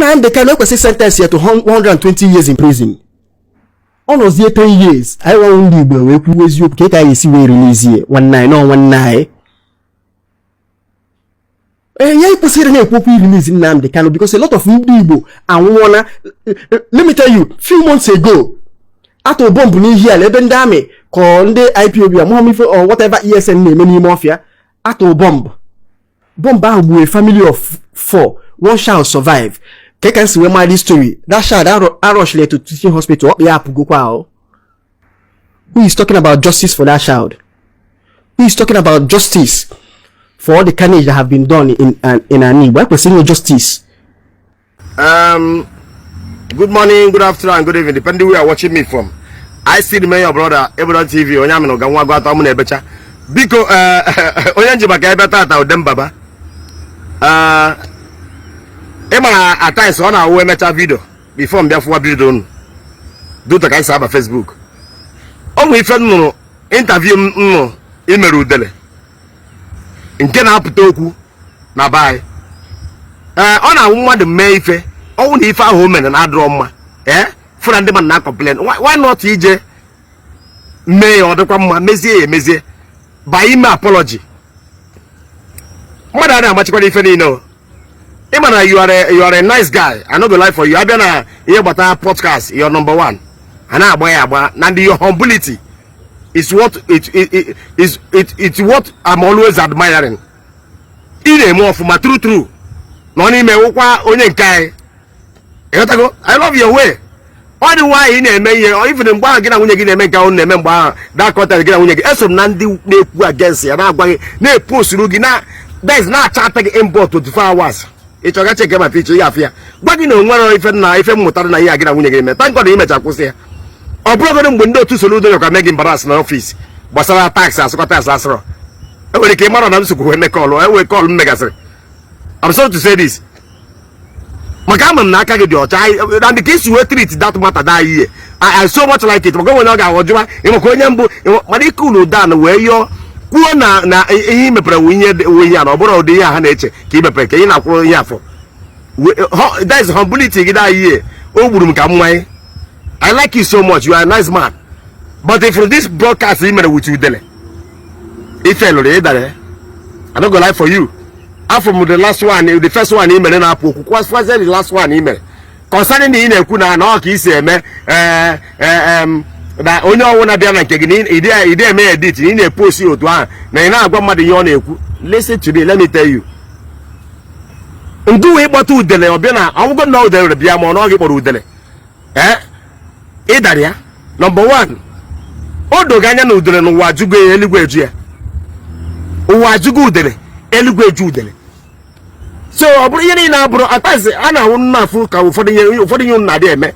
Nnamdi Kanu was sentenced here to 120 years in prison. Almost 10 years. I want to be with you. I see we release here 19. Yeah, release Nnamdi Kanu because a lot of Igbo and wanna. Let me tell you, few months ago, after a bomb in here, Lebendame called the IPOB or whatever ESN name any mafia. After a bomb with a family of 4. One child survive. Can see where my story. That child I rushed to teaching hospital. Who is talking about justice for that child? Who is talking about justice for all the carnage that have been done in Ani? Why was saying justice? Good morning, good afternoon, and good evening, depending where you are watching me from. I see the mayor brother, Ebron TV, Onyamino Gangwa Tamune Becha. Biko Onyanji Bakabata Dem Baba. Emma at times on our mecha video before therefore video do the guys have a Facebook. Only friend no interview no imeru dele. Nke na apụta na bai. On a woman the meife. Only if I home and adro ma. For and man na complain. Why not EJ? May or the mezi by him apology. What are much if you know? Imana, you are a nice guy. I know the life for you. I've been here but our podcast, you're number 1. And now your humility is what it's what I'm always admiring. Ine more for my true. Noni me wokwa onye nkai. I love your way. All the why in a may or even in bar get when you get a make on member that content get when you get some Nandi against you. And I'm going to post Rugina. There is not charter import 24 hours. It's a check my picture. But you know, if I'm Mutana, I get a winning. Thank God, the image I could say. Or brother, window to salute you can make embarrass in office. But some taxes, got as last row. When they came out on them, so when they call, I will call Megasir. I'm sorry to say this. Magam Naka get your child, and the case you were treated that matter that year. I so much like it. Going on, I was doing Madikulu done where you're. Na him pre we ya no bro de ya ha na eche ki be pe ke na kworo ya for that is humility that year o gburu ka mwan. I like you so much, you are a nice man, but if this broadcast email with you dele if hello dey there I don't go lie for you. From the last one, the first one email na apoku was the last one email concerning the ina ku na ka isi eme that only one na bia na nke gini ide me edit ni na post otu a na ina agwa mmadụ ihe ọ na-ekwu. Listen to me, let me tell you. Ndu we gbatu udele obia na awugo na udele bia ma ọ gị kpọrọ udele ịdaria. Number 1, odoga anya na udele no wajugo eligwe eju ya. Wajugo udele eligwe eju udele. So oburu ihe ni na aburu atase ana hu na afu ka ụfọdụ ihe na dey eme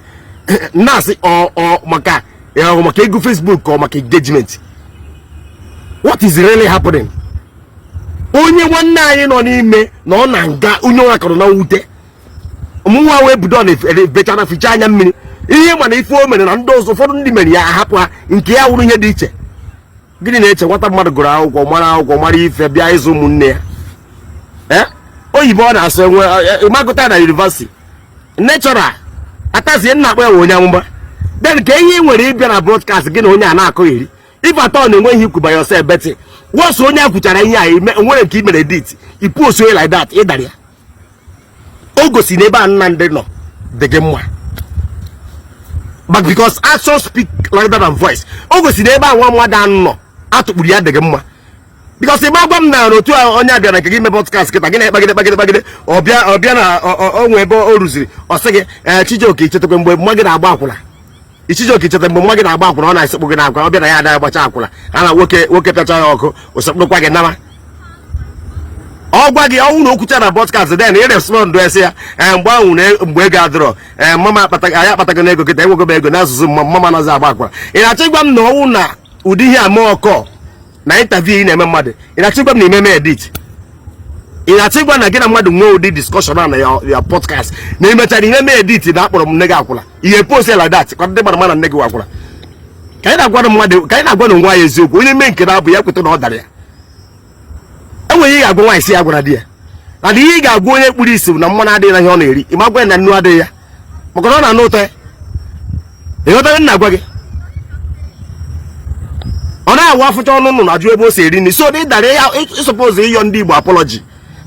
na si o maka go Facebook or make engagement. What is really happening? Onye nwanne anyị nọ n'ime na ọ na nga onye ọra kọrọ na nwute. Ọmụnwa we budo na becha na ficha anya mmiri. Ihe ma na ife o mere na ndị ọzọ ụfọdụ ndị mere ya hapụ ha nke ya wụrụ ihe dị iche. Gịnị na-eche nwata mmadụ gụrụ akwụkwọ mara ife bịa ịzụ ụmụnne ya. Oyibo ọ na-asụ enwe ịmagụta na university. Natural. Atasi nna akpọ ya onye amụma. Then can you when na broadcast again on your iri? If I thought when you could by yourself better, what's on your kuchara when keep me edit? You post away like that, Edaria. August in neighbor and no the game one. But because actions speak louder than voice, August in neighbor one more than no out to the game one. Because the mabam now no two on your can give me podcast get again or Biana or Webo or Rusi or Sege Chijoki to go Magana Bakula. Ichijoki chete mbo na agba akwụna ọ na-esekpu gị na akwa ọbịa na ya ada agbacha akwụna ana nwoke pịacha ya ọkụ osekpukwa gị nama ọ gwa gị ọnwụ na okwucha na podcast then ị respond ese ya mgbe ahụ na mgbe ego adịrọ mama akpatago na ego kịta enwego ego na asụsụ mama nazi agba akwụna ị na-achọ ịgwa m na ọnwụ na ụdị ihe ama ọkọ na interview ị na-eme mmadụ ị na-achọ ịgwa m na ime edit ị na-achọ ịgwa na gị na mmadụ nwee ụdị discussion na ya podcast na imechara ihe mee edit na akpọrọ m nne gị akwụla ihe post like that kwa ndị gbara mana nne gị akwụla ka anyị na-agwa mmadụ ka anyị na-agwa na nwa ya eziokwu onye mee nke na-abụ ya kweta na ọ dara ya enweghị ihe agwa nwaanyị si ya gwara di ya and he got going with this na mmanụ adịghị na ihe ọ na-eri ịmagwa na nnu adịghị ya maka na ọ na-anụ ụtọ ya ịghọtara nna gwa gị ọ na-awa afụcha ọnụ nnụnụ ajụ ebe o si eri nri so dị dara ya ịsọpọzụ ịyọ ndị Igbo apology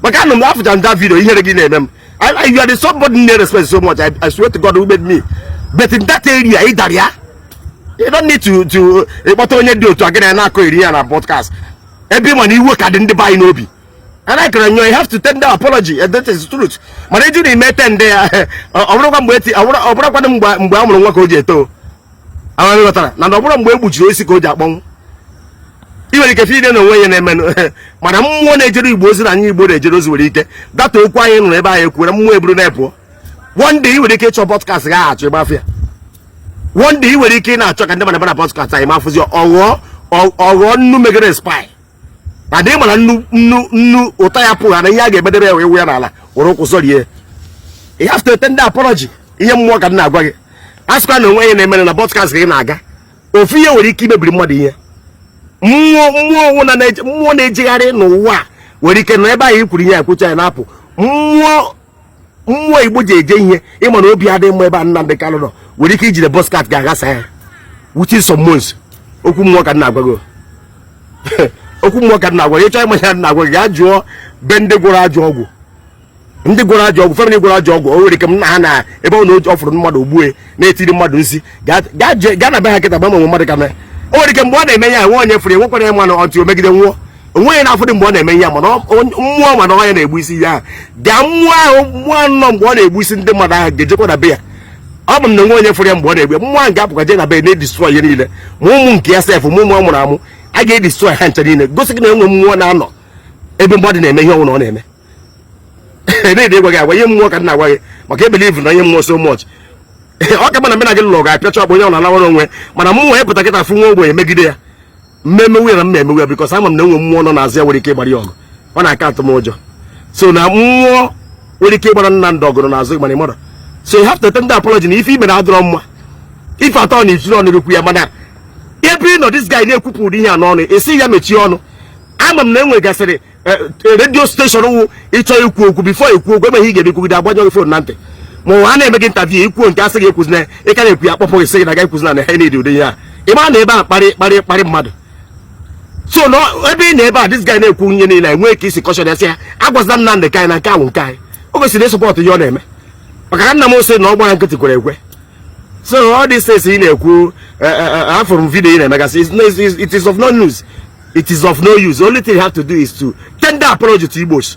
maka anụ m afụcha nda video ihere gị na-eme m you are the somebody need respect so much I swear to God who made me but in that area ị dara ya you don't need to ịkpọta onye dị otu agịna ya na-akọ eri ya na podcast ebe ma na iwe ka dị ndị be anyị n'obi and I can you have to tender apology and that is the truth mana eji na ime tende ya ọ bụrụkwa mgbe a mụrụ nwa ka o ji eto amaghị ghọtara na ọ bụrụ mgbe egbuchiri isi ka o ji akpọnwụ i nwere ike fide na onwe ya na-emenụ mana mmụọ na-ejere Igbo ozi na anyị Igbo na-ejere ozi nwere ike data okwu anyị nụrụ ebe anyị ekwuere mmụọ eburu na-epụọ one day i nwere ike ịchọ podcast ga-achọ ebe afọ ya one day i nwere ike ị na-achọ ka ndị mmadụ na podcast anyị mafụzi ọghọọ nnu megere spy na dị mana nnu ụtọ ya pụrụ na ihe a ga-emedebe ya wee ya n'ala were ụkwụ zọrie you have to tender apology ihe mmụọ ka m na-agwa gị asịkwa na onwe ya na-emere na podcast ka ị na-aga ofu ihe nwere ike imebiri mmadụ ihe mmụọ na-ejegharị n'ụwa nwere ike na ebe anyị kwuru ihe ekwucha ya na-apụ mmụọ Igbo ji eje ihe ịma na obi adịghị mma ebe a Nnamdi Kanu nọ nwere ike ijide podcast ga-aghasa ya within some months okwu mmụọ ka m na-agwa gị okwu mmụọ ka m na-agwa gị ịchọ ịmanya na-agwa gị gaa jụọ be ndị gwọrọ ajọ ọgwụ ndị gwọrọ ajọ ọgwụ famili gwọrọ ajọ ọgwụ o nwere ike m na ha na ebe ọ na ọfụrụ mmadụ ogbue na-etiri mmadụ nsi gaa na be ha kịta gba ma mmadụ ka mee o nwere ike mgbe ọ na-eme ya nwe onye fụrụ enwekwara ya mmanụ ọtụ megide nwụọ onwe ya na-afụdị mgbe ọ na-eme ya mana mmụọ mana ọnya na-egbu isi ya gaa mmụọ ahụ mmụọ nọ mgbe ọ na-egbu isi ndị mmadụ ahụ ga-ejekwa na be ya ọ bụ na nwe onye fụrụ ya mgbe ọ na-egbu mmụọ ahụ ga-apụkwa je na be na-edestroy ihe niile ma ụmụ nke ya sef ụmụ ọ mụrụ amụ a ga-edestroy ha ncha niile gosi gị na enwe mmụọ na-anọ ebe mmadụ na-eme ihe ọbụla ọ na-eme na-ede gwa gị agwa ihe mmụọ ka na-agwa gị maka ebelive na ihe mmụọ so much ọ ka mana mbe na gị lụrụ ga-apịacha ọkpụ onye ọ na-alawara onwe mana mmụọ epụta kịta fụ nwa ogbenye megide ya mmemewu ya na mma emewu ya bikọs ama m na enwe mmụọ nọ n'azụ ya nwere ike ịgbara ya ọgụ ọ na-aka atụ m ụjọ so na mmụọ nwere ike ịgbara Nnamdi ọgụ n'azụ ịgbara ịmara so you have to tender apology na ife ime na-adọrọ mma ife atọ na itiri ọnụ ekwu ya mana ebe ị nọ this guy na-ekwupụ ụdị ihe a n'ọnụ esi ya mechie ọnụ ama m na enwegasịrị redio steshọn wụ ịchọ ikwu okwu bifo ekwu okwu eme ihe ị ga-ebikwugide agbanyọ gị fon na ntị ma ụwa na-eme gị intaviu ikwuo nke asị gị ekwuzina ị ka na-ekwu ya akpọpụ gị sị gị na ga ekwuzina na ha na-edi ụdị ihe a ịma na ebe a kparị mmadụ so na ebe ị na ebe a this guy na-ekwu ihe niile enwee ka isi kọshọn ya sị ya agwazila Nnamdi ka anyị na nke ahụ nke anyị o gosiri ịsọpọtụ ihe ọ na-eme maka na nna m sị na ọ gbara nkịtị kwere ekwe so all these things ị na-ekwu afụrụ m vidio ị na-emegasị it is of no news. It is of no use. The only thing you have to do is to tender apology to Igbos.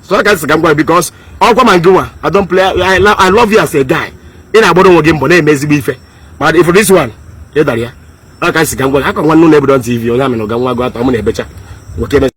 So I can't say because I don't play. I love you as a guy. In a bottom game, but but if for this one, I can't say I'm going to TV. I'm going to go out. I'm going to